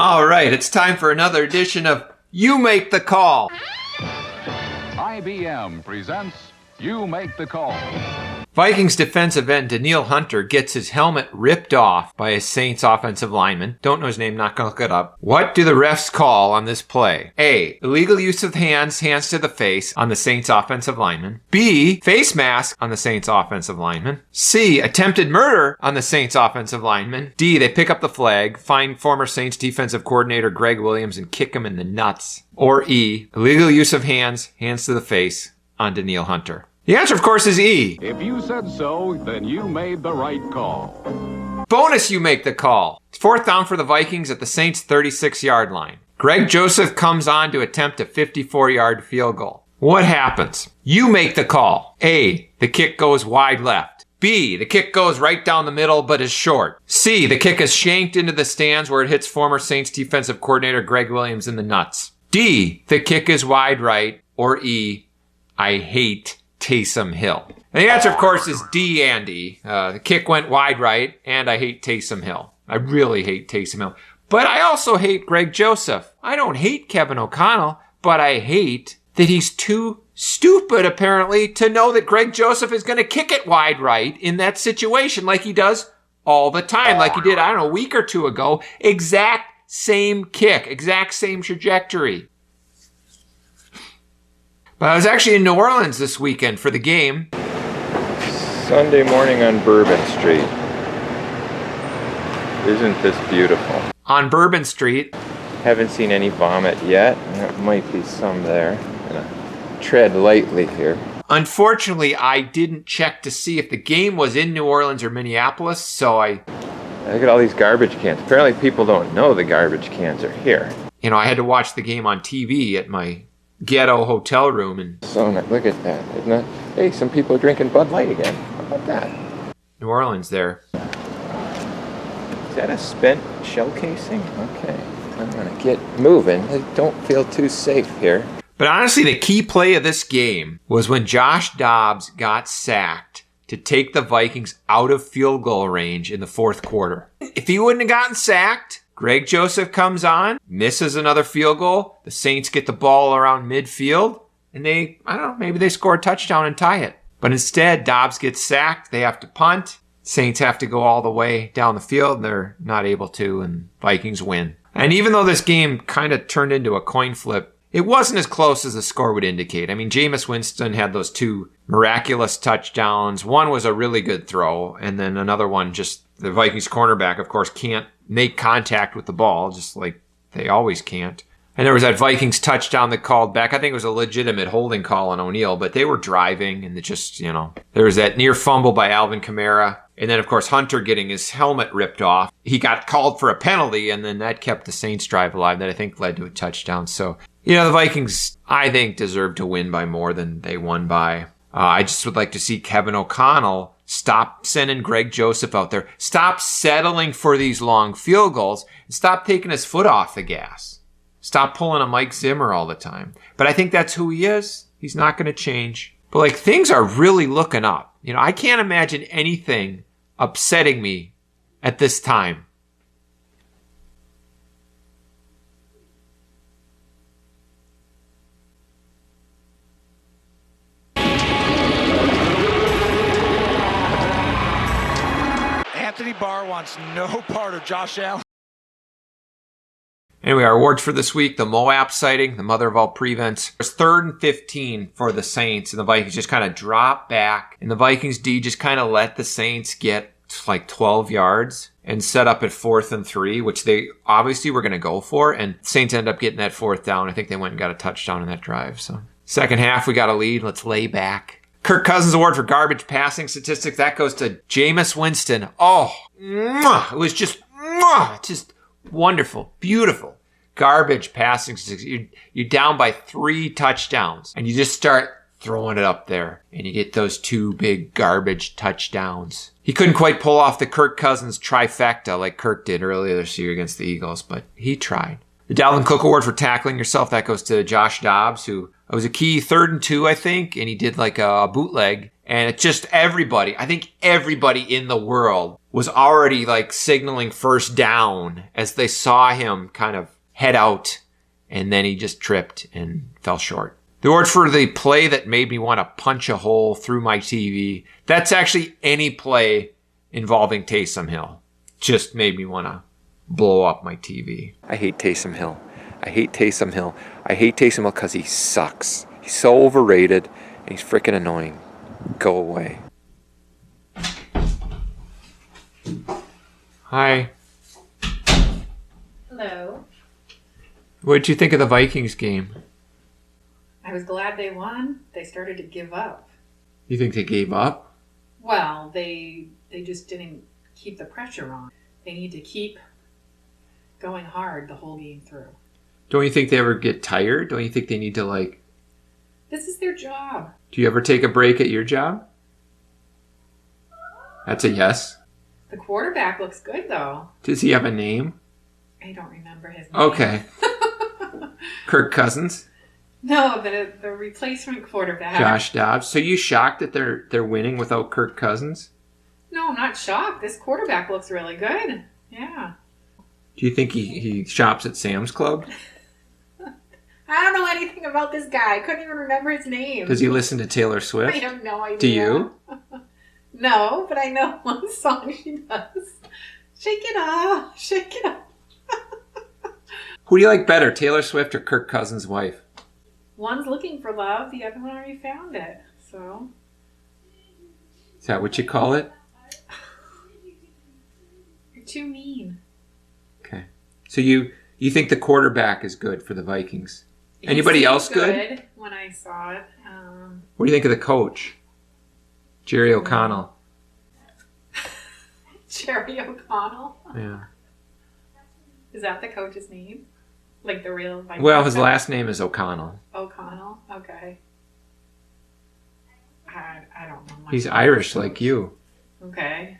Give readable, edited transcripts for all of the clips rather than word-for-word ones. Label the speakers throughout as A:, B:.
A: All right, it's time for another edition of You Make the Call.
B: IBM presents You Make the Call.
A: Vikings defensive end Danielle Hunter gets his helmet ripped off by a Saints offensive lineman. Don't know his name, not gonna look it up. What do the refs call on this play? A, illegal use of hands to the face on the Saints offensive lineman. B, face mask on the Saints offensive lineman. C, attempted murder on the Saints offensive lineman. D, they pick up the flag, find former Saints defensive coordinator Greg Williams and kick him in the nuts. Or E, illegal use of hands to the face on Danielle Hunter. The answer, of course, is E.
B: If you said so, then you made the right call.
A: Bonus, you make the call. It's fourth down for the Vikings at the Saints' 36-yard line. Greg Joseph comes on to attempt a 54-yard field goal. What happens? You make the call. A, the kick goes wide left. B, the kick goes right down the middle but is short. C, the kick is shanked into the stands where it hits former Saints defensive coordinator Greg Williams in the nuts. D, the kick is wide right. Or E, I hate Taysom Hill. And the answer, of course, is D and E. The kick went wide right, and I hate Taysom Hill. I really hate Taysom Hill. But I also hate Greg Joseph. I don't hate Kevin O'Connell, but I hate that he's too stupid, apparently, to know that Greg Joseph is going to kick it wide right in that situation like he does all the time, like he did, I don't know, a week or two ago. Exact same kick, exact same trajectory. But I was actually in New Orleans this weekend for the game.
C: Sunday morning on Bourbon Street. Isn't this beautiful?
A: On Bourbon Street.
C: Haven't seen any vomit yet. There might be some there. I'm gonna tread lightly here.
A: Unfortunately, I didn't check to see if the game was in New Orleans or Minneapolis, so
C: Look at all these garbage cans. Apparently people don't know the garbage cans are here.
A: I had to watch the game on TV at my ghetto hotel room. And
C: so look at that, isn't it? Hey, some people are drinking Bud Light again. How about that?
A: New Orleans there.
C: Is that a spent shell casing? Okay, I'm gonna get moving. I don't feel too safe here.
A: But honestly, the key play of this game was when Josh Dobbs got sacked to take the Vikings out of field goal range in the fourth quarter. If he wouldn't have gotten sacked, Greg Joseph comes on, misses another field goal. The Saints get the ball around midfield, and maybe they score a touchdown and tie it. But instead, Dobbs gets sacked. They have to punt. Saints have to go all the way down the field, and they're not able to, and Vikings win. And even though this game kind of turned into a coin flip, it wasn't as close as the score would indicate. I mean, Jameis Winston had those two miraculous touchdowns. One was a really good throw, and then another one, just the Vikings cornerback, of course, can't make contact with the ball, just like they always can't. And there was that Vikings touchdown that called back. I think it was a legitimate holding call on O'Neal, but they were driving, and it just, there was that near fumble by Alvin Kamara. And then, of course, Hunter getting his helmet ripped off. He got called for a penalty, and then that kept the Saints drive alive. That I think led to a touchdown. So, the Vikings, I think, deserve to win by more than they won by. I just would like to see Kevin O'Connell stop sending Greg Joseph out there. Stop settling for these long field goals. And stop taking his foot off the gas. Stop pulling a Mike Zimmer all the time. But I think that's who he is. He's not going to change. But things are really looking up. I can't imagine anything upsetting me at this time.
D: Anthony Barr wants no part of Josh Allen.
A: Anyway, our awards for this week, the Moab sighting, the mother of all prevents. It was 3rd and 15 for the Saints, and the Vikings just kind of dropped back. And the Vikings D just kind of let the Saints get 12 yards and set up at 4th and 3, which they obviously were going to go for. And Saints ended up getting that 4th down. I think they went and got a touchdown in that drive. So second half, we got a lead. Let's lay back. Kirk Cousins Award for garbage passing statistics. That goes to Jameis Winston. Oh, it was just wonderful, beautiful. Garbage passing statistics. You're down by 3 touchdowns, and you just start throwing it up there, and you get those 2 big garbage touchdowns. He couldn't quite pull off the Kirk Cousins trifecta like Kirk did earlier this year against the Eagles, but he tried. The Dalvin Cook Award for tackling yourself, that goes to Josh Dobbs, who was a key 3rd and 2, I think, and he did a bootleg. And it's just everybody, I think everybody in the world was already like signaling first down as they saw him kind of head out, and then he just tripped and fell short. The award for the play that made me want to punch a hole through my TV. That's actually any play involving Taysom Hill. Just made me want to blow up my TV.
C: I hate Taysom Hill. I hate Taysom Hill. I hate Taysom Hill because he sucks. He's so overrated and he's freaking annoying. Go away.
A: Hi.
E: Hello.
A: What did you think of the Vikings game?
E: I was glad they won. They started to give up.
A: You think they gave up?
E: Well, they just didn't keep the pressure on. They need to keep going hard the whole game through.
A: Don't you think they ever get tired? Don't you think they need to like...
E: This is their job.
A: Do you ever take a break at your job? That's a yes.
E: The quarterback looks good, though.
A: Does he have a name?
E: I don't remember his name.
A: Okay. Kirk Cousins?
E: No, the replacement quarterback.
A: Josh Dobbs. So you shocked that they're winning without Kirk Cousins?
E: No, I'm not shocked. This quarterback looks really good. Yeah.
A: Do you think he shops at Sam's Club?
E: I don't know anything about this guy. I couldn't even remember his name.
A: Does he listen to Taylor
E: I
A: Swift?
E: have no idea.
A: Do you?
E: No, but I know one song she does. Shake it off, shake it off.
A: Who do you like better, Taylor Swift or Kirk Cousins' wife?
E: One's looking for love, the other one already found it. So,
A: Is that what you call it?
E: you're too mean.
A: Okay. So you think the quarterback is good for the Vikings? Anybody
E: He
A: else
E: seemed
A: good?
E: when I saw it.
A: What do you think of the coach? Jerry O'Connell.
E: Jerry O'Connell.
A: Yeah.
E: Is that the coach's name? Like the real Vikings
A: Well, his
E: coach?
A: last name is O'Connell.
E: O'Connell? Okay. I don't know much
A: He's
E: about
A: Irish
E: the
A: like
E: coach.
A: you.
E: Okay.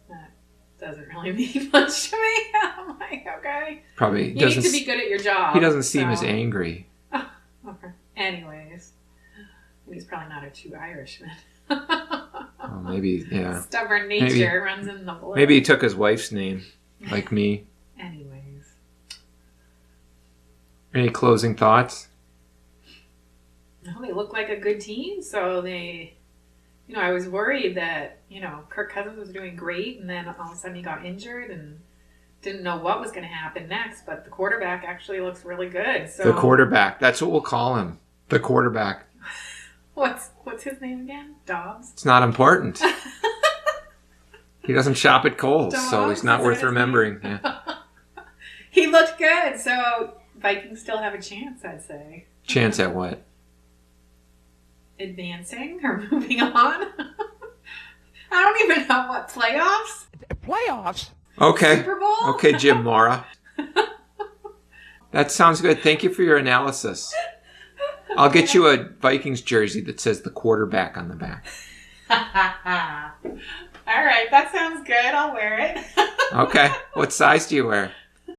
E: That doesn't really mean much to me. I'm like, okay.
A: Probably
E: You
A: doesn't.
E: need to be good at your job.
A: He doesn't seem as
E: so-
A: angry.
E: Okay. Anyways. He's probably not a true Irishman.
A: Oh, maybe, yeah.
E: Stubborn nature
A: Maybe-
E: runs in the blood.
A: Maybe he took his wife's name, like me.
E: Anyways.
A: Any closing thoughts?
E: No, they look like a good team, so they, I was worried that, Kirk Cousins was doing great, and then all of a sudden he got injured and didn't know what was going to happen next, but the quarterback actually looks really good. So
A: The quarterback. That's what we'll call him. The quarterback.
E: What's his name again? Dobbs?
A: It's not important. He doesn't shop at Kohl's, so
E: Dobbs?
A: he's not
E: Is that
A: worth
E: his
A: remembering. Yeah.
E: He looked good, so Vikings still have a chance, I'd say.
A: Chance at what?
E: Advancing or moving on. I don't even know what playoffs.
D: Playoffs?
A: Okay.
E: Super Bowl?
A: Okay, Jim Mora. That sounds good. Thank you for your analysis. I'll get you a Vikings jersey that says the quarterback on the back.
E: All right, that sounds good. I'll wear it.
A: Okay. What size do you wear?